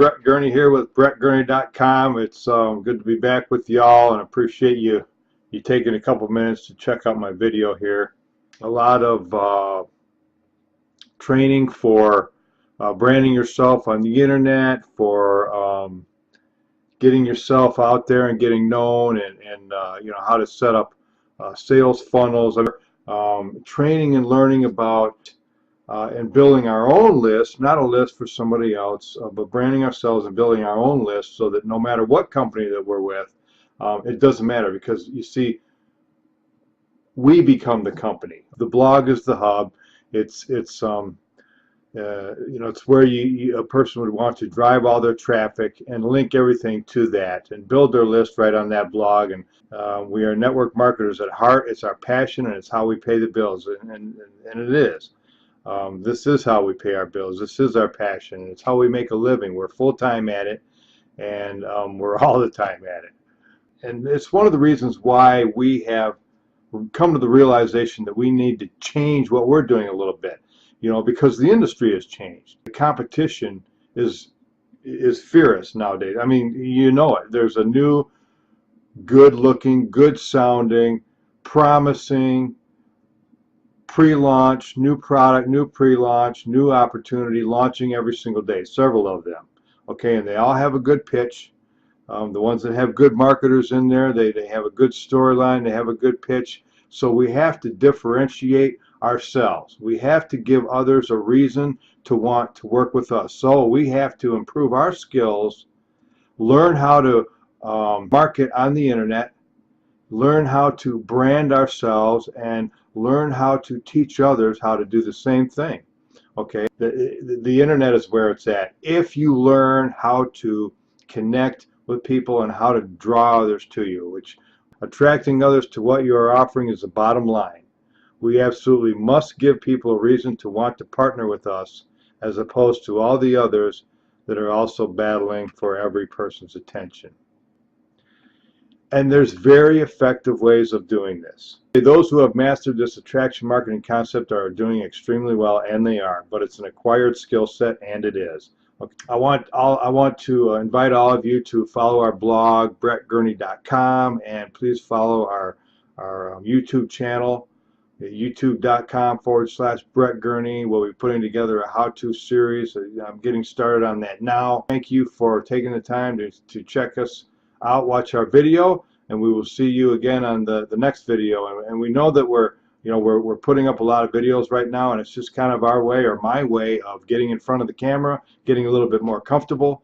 Brett Gurney here with brettgurney.com. It's good to be back with y'all, and appreciate you taking a couple minutes to check out my video here. A lot of training for branding yourself on the internet, for getting yourself out there and getting known, and you know, how to set up sales funnels. Training and learning about and building our own list, not a list for somebody else, but branding ourselves and building our own list, so that no matter what company that we're with, it doesn't matter, because you see, we become the company. The blog is the hub. It's you know, it's where a person would want to drive all their traffic and link everything to that and build their list right on that blog. And we are network marketers at heart. It's our passion, and it's how we pay the bills, and it is. This is how we pay our bills. This is our passion. It's how we make a living. We're full-time at it, and we're all the time at it. And it's one of the reasons why we have come to the realization that we need to change what we're doing a little bit. You know, because the industry has changed. The competition is fierce nowadays. I mean, you know it. There's a new, good-looking, good-sounding, promising pre-launch, new product, new pre-launch, new opportunity launching every single day, several of them. Okay, and they all have a good pitch. The ones that have good marketers in there, they have a good storyline, they have a good pitch. So we have to differentiate ourselves. We have to give others a reason to want to work with us. So we have to improve our skills, learn how to market on the internet, learn how to brand ourselves, and learn how to teach others how to do the same thing. Okay, the internet is where it's at. If you learn how to connect with people and how to draw others to you, which attracting others to what you are offering is the bottom line. We absolutely must give people a reason to want to partner with us, as opposed to all the others that are also battling for every person's attention. And there's very effective ways of doing this. Those who have mastered this attraction marketing concept are doing extremely well, and they are, but it's an acquired skill set, and it is. Okay. I want to invite all of you to follow our blog, brettgurney.com, and please follow our YouTube channel, youtube.com/Brett Gurney. We'll be putting together a how-to series. I'm getting started on that now. Thank you for taking the time to check us out, watch our video, and we will see you again on the next video. And we know that we're putting up a lot of videos right now, and it's just kind of our way, or my way, of getting in front of the camera, getting a little bit more comfortable.